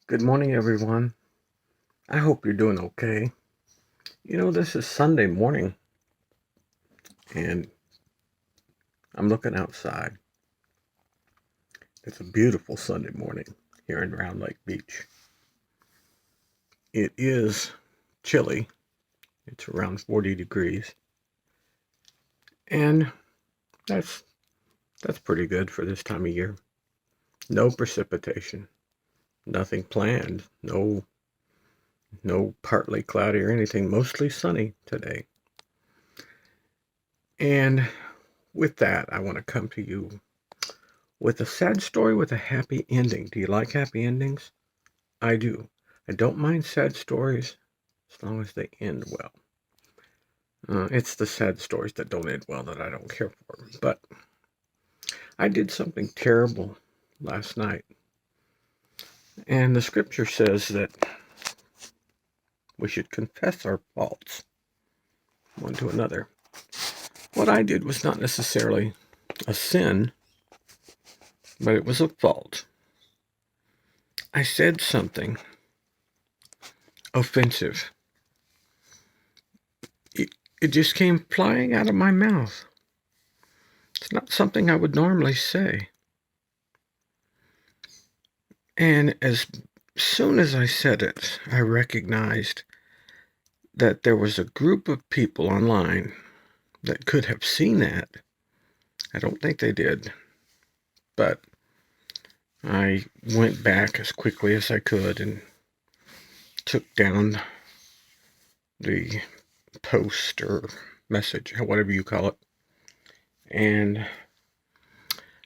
Good morning, everyone. I hope you're doing okay. This is Sunday morning, and I'm looking outside. It's a beautiful Sunday morning here in Round Lake Beach. It is chilly. It's around 40 degrees, and that's that's pretty good for this time of year. No precipitation, nothing planned, no partly cloudy or anything, mostly sunny today. And with that, I want to come to you with a sad story with a happy ending. Do you like happy endings? I do. I don't mind sad stories as long as they end well. It's the sad stories that don't end well that I don't care for. But I did something terrible last night. And the scripture says that we should confess our faults one to another. What I did was not necessarily a sin, but it was a fault. I said something offensive. It just came flying out of my mouth. It's not something I would normally say. And as soon as I said it, I recognized that there was a group of people online that could have seen that. I don't think they did, but I went back as quickly as I could and took down the post or message, whatever you call it, and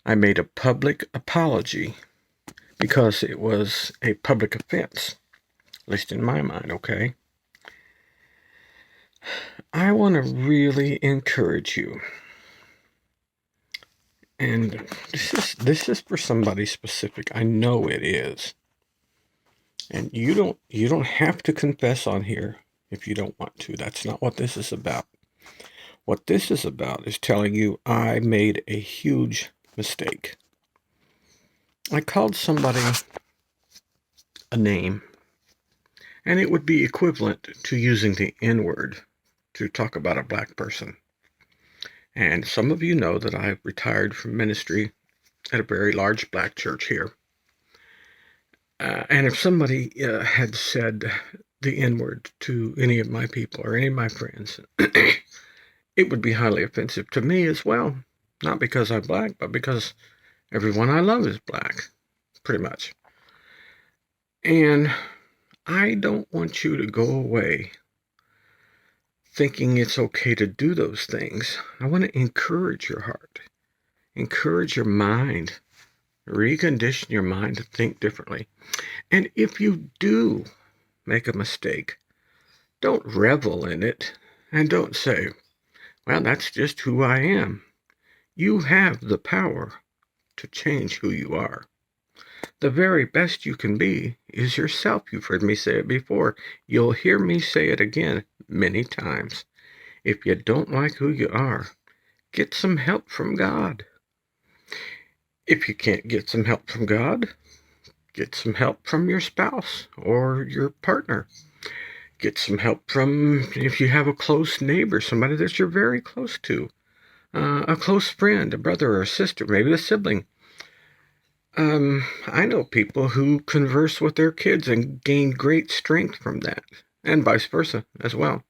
I made a public apology because it was a public offense, at least in my mind, okay? I want to really encourage you, and this is for somebody specific. I know it is. And you don't have to confess on here if you don't want to. That's not what this is about. What this is about is telling you I made a huge mistake. I called somebody a name, and it would be equivalent to using the N-word to talk about a black person. And some of you know that I've retired from ministry at a very large black church here. And if somebody had said the N-word to any of my people or any of my friends, it would be highly offensive to me as well. Not because I'm black, but because everyone I love is black, pretty much. And I don't want you to go away thinking it's okay to do those things. I want to encourage your heart, encourage your mind, recondition your mind to think differently. And if you do make a mistake, don't revel in it and don't say, well, that's just who I am. You have the power to change who you are. The very best you can be is yourself. You've heard me say it before. You'll hear me say it again many times. If you don't like who you are, get some help from God. If you can't get some help from God, get some help from your spouse or your partner. Get some help from, if you have a close neighbor, somebody that you're very close to, a close friend, a brother or a sister, maybe a sibling. I know people who converse with their kids and gain great strength from that, and vice versa as well.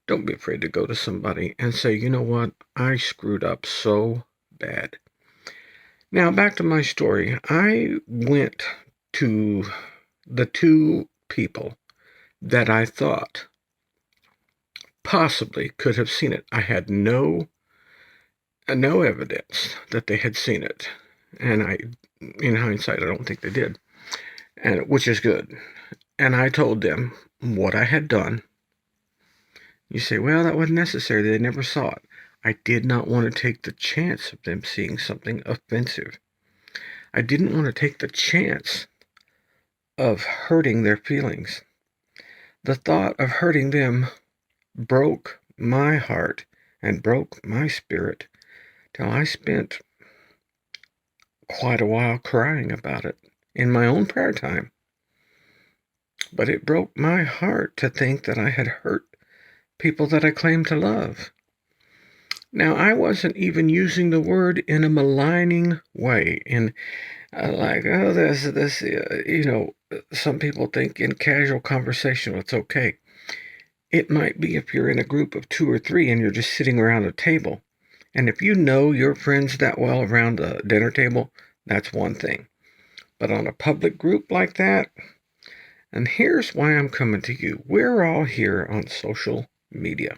Don't be afraid to go to somebody and say, you know what, I screwed up so bad. Now, back to my story. I went to the two people that I thought possibly could have seen it. I had no evidence that they had seen it, and in hindsight, I don't think they did, and which is good. And I told them what I had done. You say, well, that wasn't necessary. They never saw it. I did not want to take the chance of them seeing something offensive. I didn't want to take the chance of hurting their feelings. The thought of hurting them broke my heart and broke my spirit till I spent quite a while crying about it in my own prayer time. but it broke my heart to think that I had hurt people that I claimed to love. Now, I wasn't even using the word in a maligning way, and like, oh, some people think in casual conversation it's okay. It might be if you're in a group of 2 or 3 and you're just sitting around a table. And if you know your friends that well around the dinner table, that's one thing. But on a public group like that, and here's why I'm coming to you. We're all here on social media.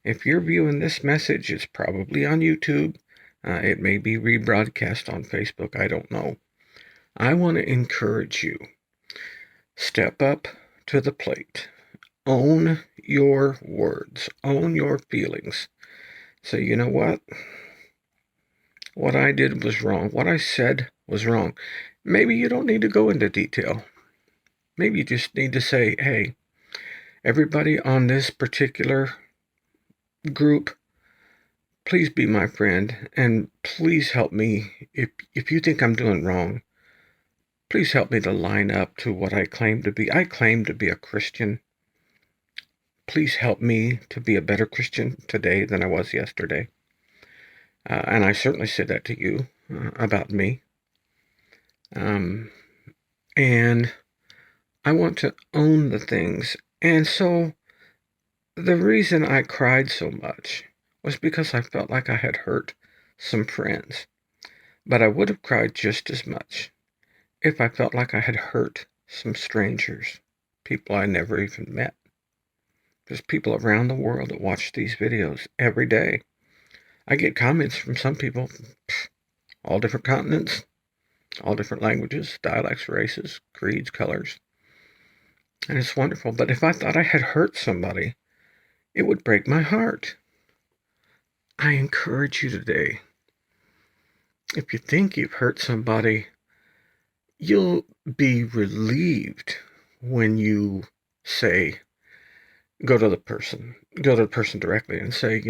If you're viewing this message, it's probably on YouTube. It may be rebroadcast on Facebook. I don't know. I want to encourage you. Step up to the plate. Own your words. Own your feelings. Say, you know what? What I did was wrong. What I said was wrong. Maybe you don't need to go into detail. Maybe you just need to say, hey, everybody on this particular group, please be my friend and please help me. If you think I'm doing wrong, please help me to line up to what I claim to be. I claim to be a Christian. Please help me to be a better Christian today than I was yesterday. And I certainly said that to you about me. And I want to own the things. And so the reason I cried so much was because I felt like I had hurt some friends. But I would have cried just as much if I felt like I had hurt some strangers, people I never even met. There's people around the world that watch these videos every day. I get comments from some people, all different continents, all different languages, dialects, races, creeds, colors. And it's wonderful. But if I thought I had hurt somebody, it would break my heart. I encourage you today, if you think you've hurt somebody, you'll be relieved when you say, go to the person directly and say,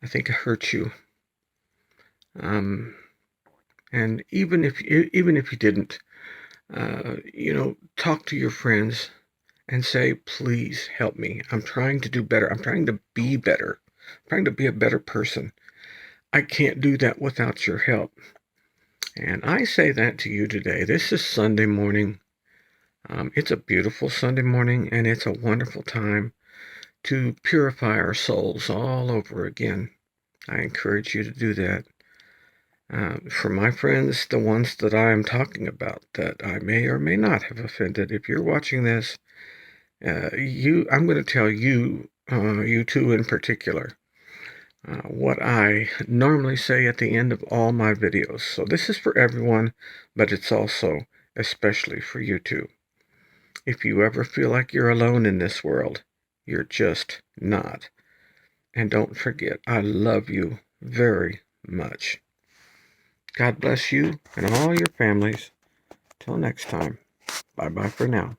I think I hurt you. And even if you didn't, talk to your friends and say, please help me. I'm trying to do better. I'm trying to be better. I'm trying to be a better person. I can't do that without your help. And I say that to you today. This is Sunday morning. It's a beautiful Sunday morning, and it's a wonderful time to purify our souls all over again. I encourage you to do that. For my friends, the ones that I'm talking about that I may or may not have offended, if you're watching this, I'm going to tell you, you two in particular, what I normally say at the end of all my videos. So this is for everyone, but it's also especially for you two. If you ever feel like you're alone in this world, you're just not. And don't forget, I love you very much. God bless you and all your families. Till next time. Bye-bye for now.